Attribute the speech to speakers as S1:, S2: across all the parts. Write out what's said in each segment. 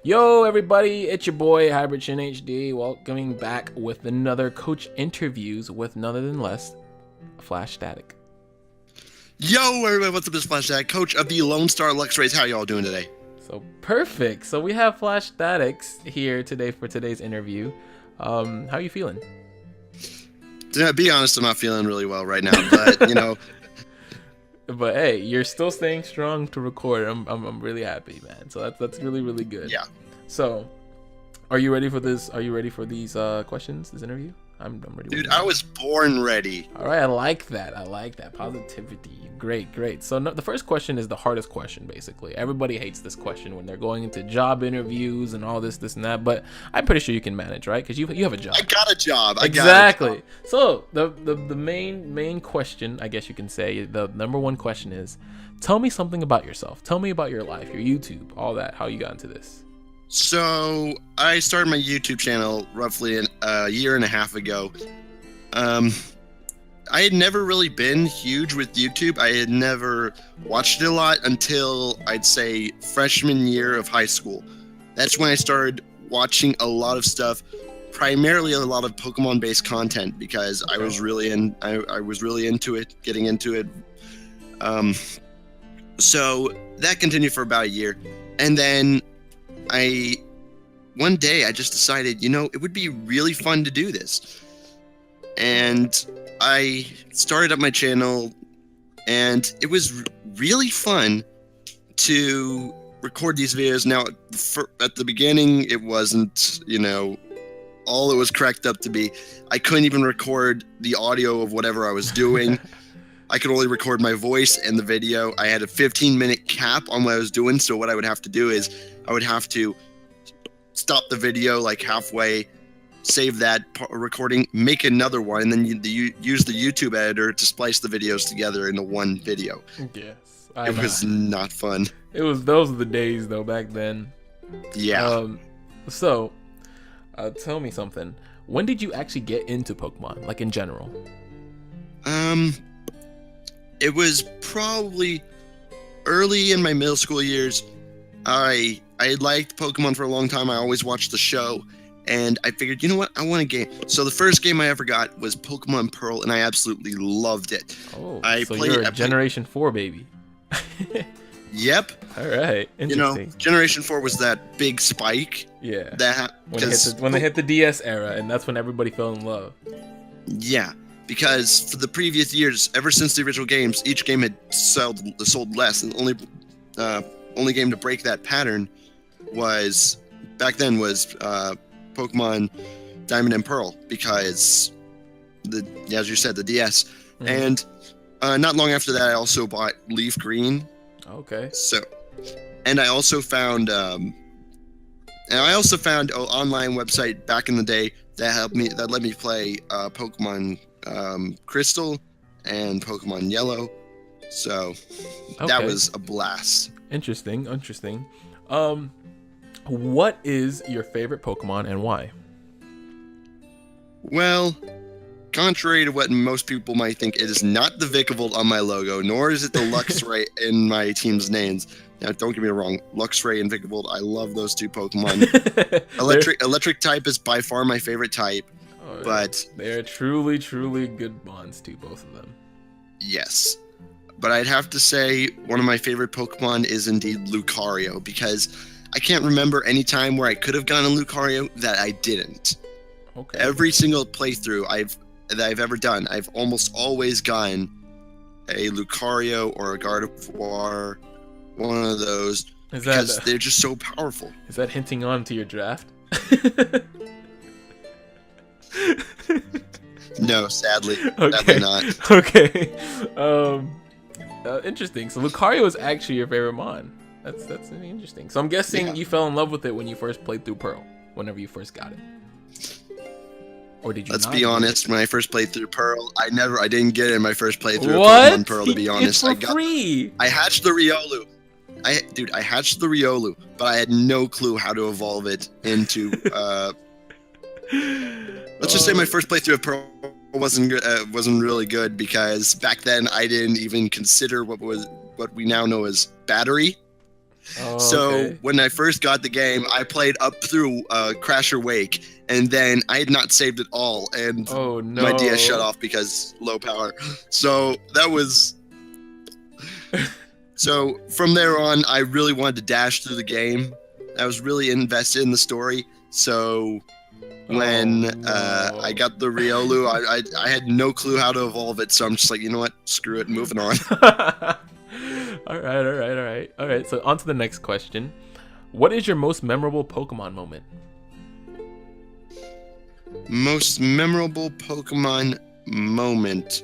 S1: Yo, everybody, it's your boy Hybrid Chin HD, welcoming back with another coach interviews with none other than less FlashStatic.
S2: Yo, everybody, what's up? This is FlashStatic, coach of the Lone Star Lux Rays. How y'all doing today?
S1: So perfect. So we have FlashStatics here today for today's interview. How are you feeling?
S2: To be honest, I'm not feeling really well right now, but
S1: But hey, you're still staying strong to record. I'm really happy, man. So that's really good.
S2: Yeah.
S1: So, are you ready for this? Are you ready for these questions? This interview? I'm ready.
S2: Dude, I was born ready.
S1: All right, I like that. Positivity. Great. So the first question is the hardest question, basically. Everybody hates this question when they're going into job interviews and all this and that. But I'm pretty sure you can manage, right? Because you have a job.
S2: I got a job.
S1: Exactly. So the main question, I guess you can say, the number one question is, tell me something about yourself. Tell me about your life, your YouTube, all that. How you got into this.
S2: So I started my YouTube channel roughly a year and a half ago. I had never really been huge with YouTube. I had never watched it a lot until I'd say freshman year of high school. That's when I started watching a lot of stuff, primarily a lot of Pokemon-based content because I was really into it, getting into it. So that continued for about a year, and then one day I just decided, it would be really fun to do this. And I started up my channel, and it was really fun to record these videos. Now, at the beginning, it wasn't, all it was cracked up to be. I couldn't even record the audio of whatever I was doing. I could only record my voice and the video. I had a 15-minute cap on what I was doing, so what I would have to do is I would have to stop the video like halfway, save that recording, make another one, and then use the YouTube editor to splice the videos together into one video.
S1: Yes,
S2: it was not fun.
S1: Those were the days though back then.
S2: Yeah.
S1: So, tell me something. When did you actually get into Pokemon, like in general?
S2: It was probably early in my middle school years. I liked Pokemon for a long time. I always watched the show, and I figured, you know what? I want a game. So the first game I ever got was Pokemon Pearl, and I absolutely loved it.
S1: Oh, you're a Generation 4 baby.
S2: Yep.
S1: All right. Interesting.
S2: Generation 4 was that big spike.
S1: Yeah.
S2: When
S1: they hit the DS era, and that's when everybody fell in love.
S2: Yeah. Because for the previous years, ever since the original games, each game had sold less, and the only game to break that pattern was Pokemon Diamond and Pearl, because as you said, the DS. Mm-hmm. And not long after that, I also bought Leaf Green.
S1: Okay.
S2: So, and I also found an online website back in the day that let me play Pokemon Crystal and Pokemon Yellow. So that was a blast.
S1: Interesting. What is your favorite Pokemon and why?
S2: Well, contrary to what most people might think, it is not the Vikavolt on my logo, nor is it the Luxray in my team's names. Now, don't get me wrong, Luxray and Vikavolt, I love those two Pokemon. Electric type is by far my favorite type, but
S1: they're truly good bonds too, both of them.
S2: Yes. But I'd have to say one of my favorite Pokemon is indeed Lucario, because I can't remember any time where I could have gone a Lucario that I didn't.
S1: Okay.
S2: Every single playthrough that I've ever done, I've almost always gotten a Lucario or a Gardevoir, one of those, because they're just so powerful.
S1: Is that hinting on to your draft?
S2: No, sadly. Sadly not.
S1: Okay. Interesting. So Lucario is actually your favorite mon. That's really interesting. So I'm guessing you fell in love with it when you first played through Pearl, whenever you first got it. Or did you?
S2: Let's be honest. When I first played through Pearl, I didn't get it in my first playthrough
S1: of
S2: Pokemon Pearl. To be honest,
S1: it's for free.
S2: I hatched the Riolu. I hatched the Riolu, but I had no clue how to evolve it into. Let's just say my first playthrough of Pearl wasn't really good, because back then I didn't even consider what we now know as battery.
S1: Oh,
S2: So
S1: okay.
S2: when I first got the game, I played up through Crasher Wake, and then I had not saved it all, and
S1: Oh
S2: my DS shut
S1: no.
S2: off because low power. So that was. So from there on, I really wanted to dash through the game. I was really invested in the story. So when
S1: no.
S2: I got the Riolu, I had no clue how to evolve it. So I'm just like, you know what? Screw it, moving on.
S1: All right. So on to the next question. What is your most memorable Pokemon moment?
S2: Most memorable Pokemon moment.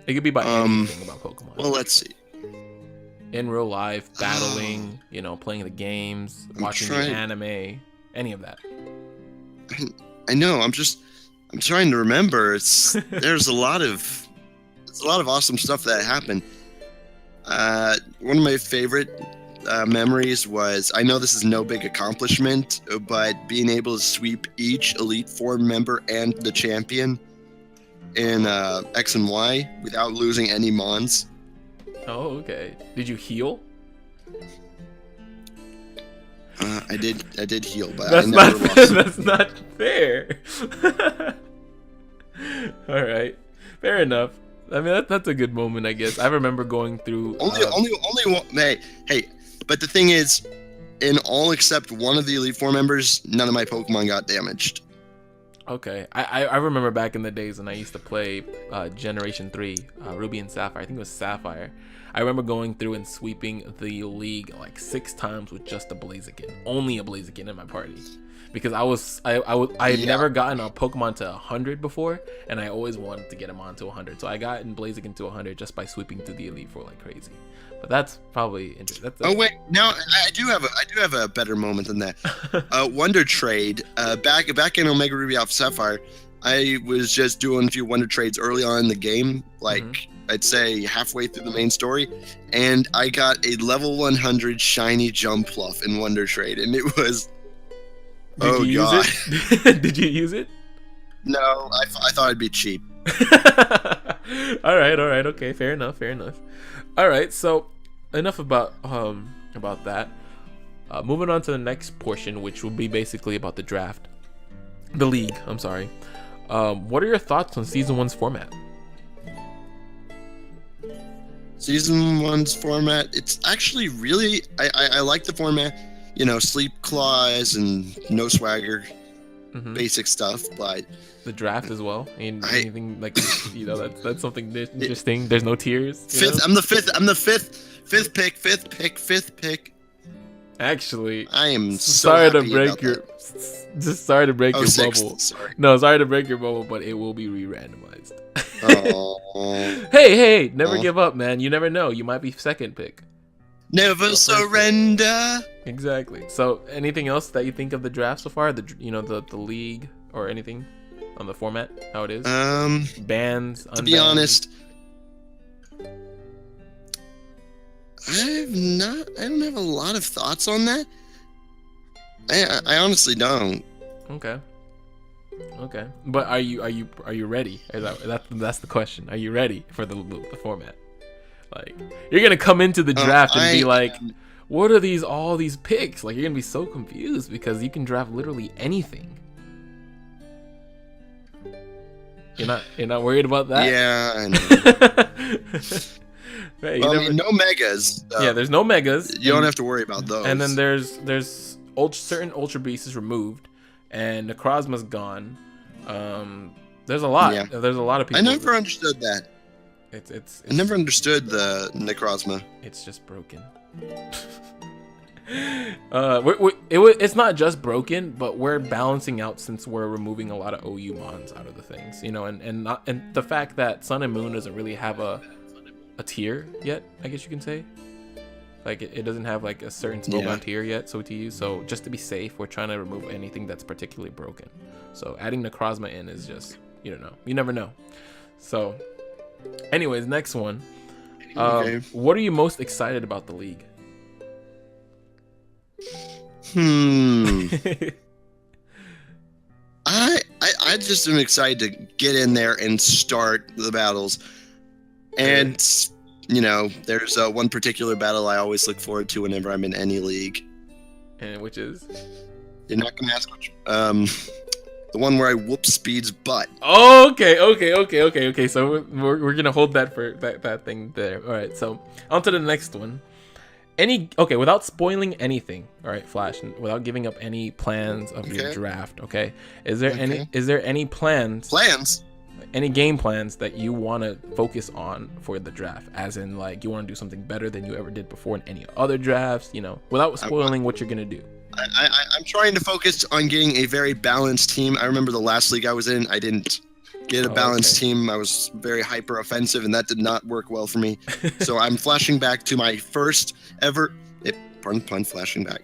S1: It could be about anything about Pokemon.
S2: Well, let's see.
S1: In real life, battling, playing the games, watching the anime, any of that.
S2: I know. I'm trying to remember. There's a lot of awesome stuff that happened. One of my favorite memories was, I know this is no big accomplishment, but being able to sweep each Elite Four member and the champion in X and Y without losing any Mons.
S1: Oh, okay. Did you heal?
S2: I did heal, but
S1: That's
S2: I never
S1: not
S2: lost.
S1: that's not fair. All right, fair enough. I mean, that's a good moment, I guess. I remember going through.
S2: Only one. Hey, but the thing is, in all except one of the Elite Four members, none of my Pokemon got damaged.
S1: Okay, I remember back in the days when I used to play Generation 3, Ruby and Sapphire. I think it was Sapphire. I remember going through and sweeping the league like 6 times with just a Blaziken. Only a Blaziken in my party. Because I had never gotten a Pokemon to 100 before, and I always wanted to get him onto 100. So I got in Blaziken to 100 just by sweeping through the Elite Four like crazy. But that's probably interesting.
S2: Oh wait, now I do have a better moment than that. Wonder Trade. Back in Omega Ruby Alpha Sapphire, I was just doing a few Wonder Trades early on in the game, like I'd say halfway through the main story, and I got a level 100 shiny Jumpluff in Wonder Trade, and it was.
S1: Did you use it? Did you use it?
S2: No, I thought it'd be cheap.
S1: all right, okay, fair enough. All right, so enough about that. Moving on to the next portion, which will be basically about the league. I'm sorry. What are your thoughts on Season 1's format?
S2: Season 1's format, it's actually really, I like the format. Sleep clause and no swagger, basic stuff, but
S1: the draft as well. And anything like that's something interesting. There's no tiers.
S2: I'm the fifth pick.
S1: Actually,
S2: I am
S1: sorry to break your bubble.
S2: Sorry.
S1: No, sorry to break your bubble, but it will be re-randomized.
S2: Oh.
S1: Hey, never give up, man. You never know. You might be second pick.
S2: Never surrender.
S1: Exactly. So, anything else that you think of the draft so far? The league or anything on the format, how it is? Bans.
S2: To be honest, I don't have a lot of thoughts on that. I honestly don't.
S1: Okay. But are you ready? That's the question. Are you ready for the format? Like, you're gonna come into the draft and be like, what are all these picks? Like, you're gonna be so confused because you can draft literally anything. You're not worried about that?
S2: Yeah, I know.
S1: Hey,
S2: no megas.
S1: Yeah, there's no megas.
S2: You don't have to worry about those.
S1: And then there's certain Ultra Beasts is removed, and Necrozma's gone. There's a lot. Yeah. There's a lot of people.
S2: I never understood that.
S1: It's
S2: I never understood the Necrozma.
S1: It's just broken. It's not just broken, but we're balancing out since we're removing a lot of OU mons out of the things, and the fact that Sun and Moon doesn't really have a tier yet, I guess you can say. Like it doesn't have like a certain spellbound tier yet, so to use. So just to be safe, we're trying to remove anything that's particularly broken. So adding Necrozma in is just, you don't know, you never know. So, anyways, next one. What are you most excited about the league?
S2: I just am excited to get in there and start the battles. And there's one particular battle I always look forward to whenever I'm in any league.
S1: And which is?
S2: You're not gonna ask which. The one where I whoop Speed's butt.
S1: Oh, okay. So we're gonna hold that for that thing there. All right. So on to the next one. Without spoiling anything, all right, Flash, without giving up any plans of your draft, okay? Is there any plans, any game plans that you want to focus on for the draft? As in, like, you want to do something better than you ever did before in any other drafts, without spoiling what you're gonna do.
S2: I'm trying to focus on getting a very balanced team. I remember the last league I was in, I didn't get a balanced team. I was very hyper offensive, and that did not work well for me. So I'm flashing back to my first ever. Pardon pun. Flashing back.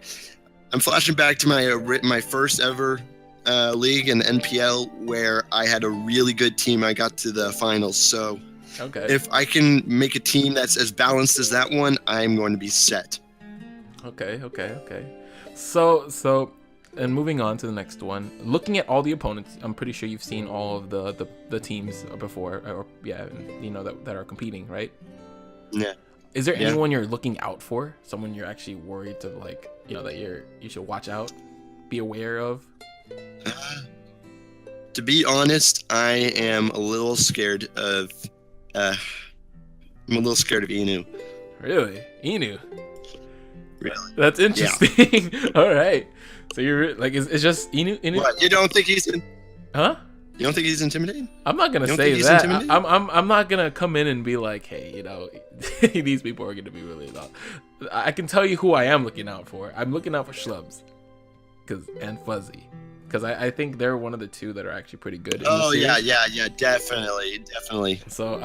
S2: I'm flashing back to my first ever league in NPL, where I had a really good team. I got to the finals. So if I can make a team that's as balanced as that one, I'm going to be set.
S1: Okay. So. And moving on to the next one, looking at all the opponents, I'm pretty sure you've seen all of the teams before, that are competing, right?
S2: Yeah.
S1: Is there anyone you're looking out for? Someone you're actually worried to, like, that you should watch out, be aware of?
S2: To be honest, I am a little scared of. I'm a little scared of Inu.
S1: Really, Inu?
S2: Really?
S1: That's interesting. Yeah. All right. So you're like, it's just Inu?
S2: What? You don't think he's in?
S1: Huh?
S2: You don't think he's intimidating?
S1: I'm not gonna say that. I'm not gonna come in and be like, hey, these people are gonna be really loud. I can tell you who I am looking out for. I'm looking out for Schlubs, and Fuzzy, because I think they're one of the two that are actually pretty good.
S2: Oh yeah, definitely.
S1: So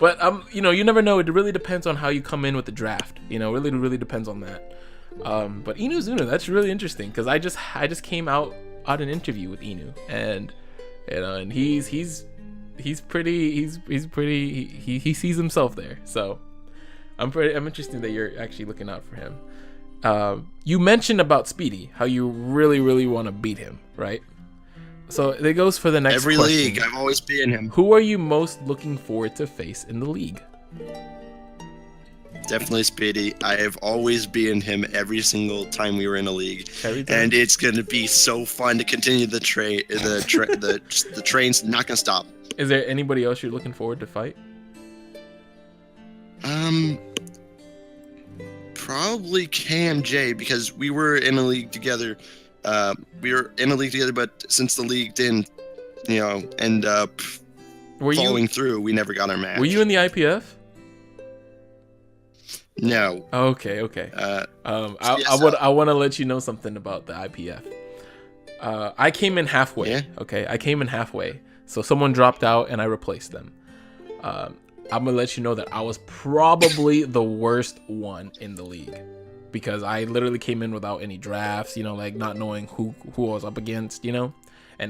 S1: but you never know. It really depends on how you come in with the draft. Really depends on that. But Inu Zuna, that's really interesting, because I just came out on an interview with Inu, and and he sees himself there. So I'm interested that you're actually looking out for him. You mentioned about Speedy, how you really want to beat him, right? So it goes for the next
S2: every
S1: question.
S2: league. I've always beaten him.
S1: Who are you most looking forward to face in the league?
S2: Definitely Speedy. I have always beaten him every single time we were in a league, and it's gonna be so fun to continue the train. The train's not gonna stop.
S1: Is there anybody else you're looking forward to fight?
S2: Probably KMJ, because we were in a league together. But since the league didn't, end up following through, we never got our match.
S1: Were you in the IPF?
S2: No.
S1: Okay. I want to let you know something about the IPF. I came in halfway.
S2: Yeah?
S1: Okay, I came in halfway. So someone dropped out and I replaced them. I'm gonna let you know that I was probably the worst one in the league, because I literally came in without any drafts. Not knowing who I was up against. And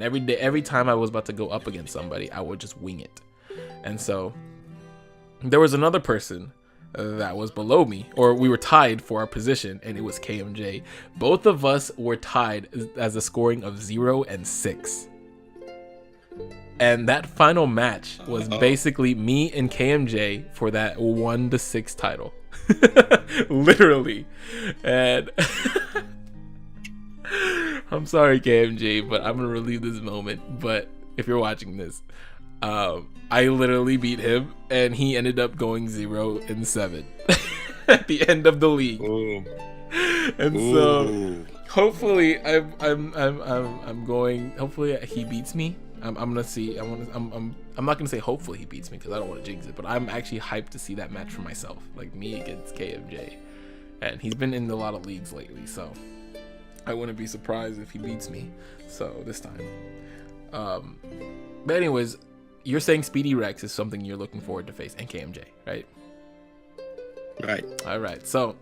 S1: every time I was about to go up against somebody, I would just wing it. And so there was another person that was below me, or we were tied for our position, and it was KMJ. Both of us were tied as a scoring of 0 and 6. And that final match was basically me and KMJ for that 1-6 title. Literally. And I'm sorry, KMJ, but I'm gonna relive this moment. But if you're watching this, I literally beat him, and he ended up going 0 and 7 at the end of the league.
S2: Ooh.
S1: And so hopefully I'm going. Hopefully he beats me. I'm gonna see. I'm not gonna say hopefully he beats me, because I don't want to jinx it. But I'm actually hyped to see that match for myself, like me against KMJ. And he's been in a lot of leagues lately, so I wouldn't be surprised if he beats me. So this time. But anyways, you're saying Speedy Rex is something you're looking forward to face, and KMJ, right?
S2: Right.
S1: All right. So,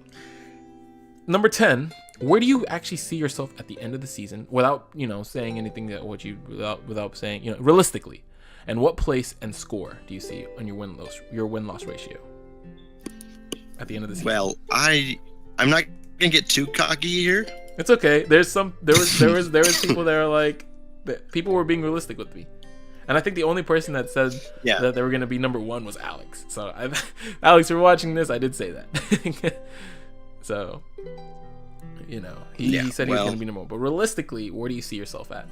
S1: number 10, where do you actually see yourself at the end of the season, without saying anything without saying realistically, and what place and score do you see on your win loss ratio at the end of the season?
S2: Well, I'm not gonna get too cocky here.
S1: It's okay. There was people that are like, people were being realistic with me. And I think the only person that said
S2: Yeah.
S1: that they were going to be number one was Alex. So, Alex, you're watching this. I did say that. So, you know, he said he was going to be number one. But realistically, where do you see yourself at?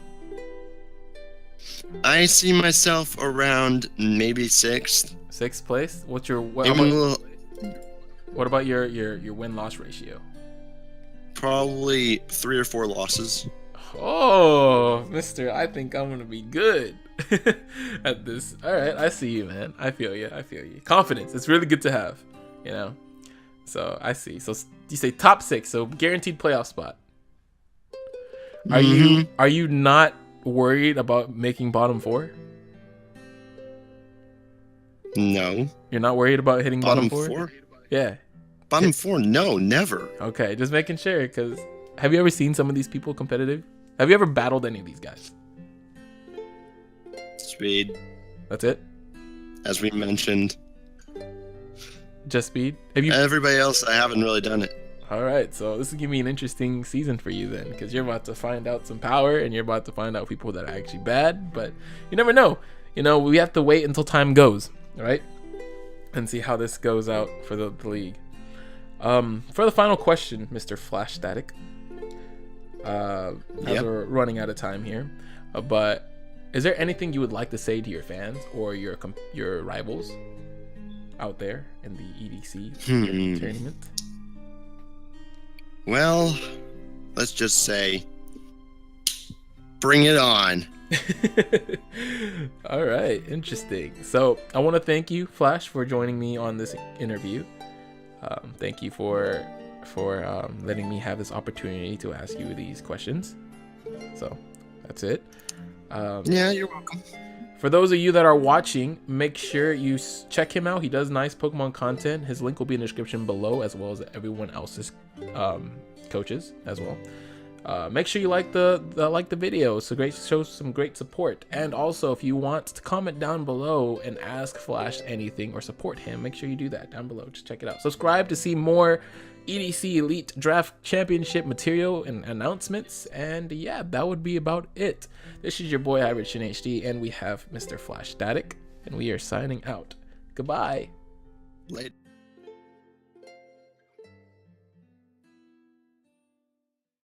S2: I see myself around maybe 6th.
S1: 6th place? What's your what about your win-loss ratio?
S2: Probably 3 or 4 losses.
S1: Oh, mister, I think I'm gonna be good at this. All right, I see you, man. I feel you. Confidence. It's really good to have, you know. So I see. So you say top 6, so guaranteed playoff spot. Are you not worried about making bottom 4?
S2: No.
S1: You're not worried about hitting bottom 4? Yeah.
S2: Bottom 4? No, never.
S1: Okay, just making sure. Because have you ever seen some of these people competitive? Have you ever battled any of these guys?
S2: Speed.
S1: That's it?
S2: As we mentioned.
S1: Just speed? Have you?
S2: Everybody else, I haven't really done it.
S1: All right, so this is gonna be an interesting season for you then, because you're about to find out some power, and you're about to find out people that are actually bad. But you never know. You know, we have to wait until time goes, right? And see how this goes out for the league. For the final question, Mr. FlashStatic. As we're running out of time here, but is there anything you would like to say to your fans or your rivals out there in the EDC tournament?
S2: Well, let's just say, bring it on.
S1: All right, interesting. So I want to thank you, Flash, for joining me on this interview. Thank you for letting me have this opportunity to ask you these questions. So that's it.
S2: Yeah, you're welcome.
S1: For those of you that are watching, make sure you check him out. He does nice Pokemon content. His link will be in the description below, as well as everyone else's coaches as well. Make sure you like the video. So great, shows some great support. And also, if you want to comment down below and ask Flash anything or support him, make sure you do that down below. Just check it out. Subscribe to see more EDC Elite Draft Championship material and announcements. And yeah, that would be about it. This is your boy Average in HD, and we have Mr. FlashStatic, and we are signing out. Goodbye.
S2: Later.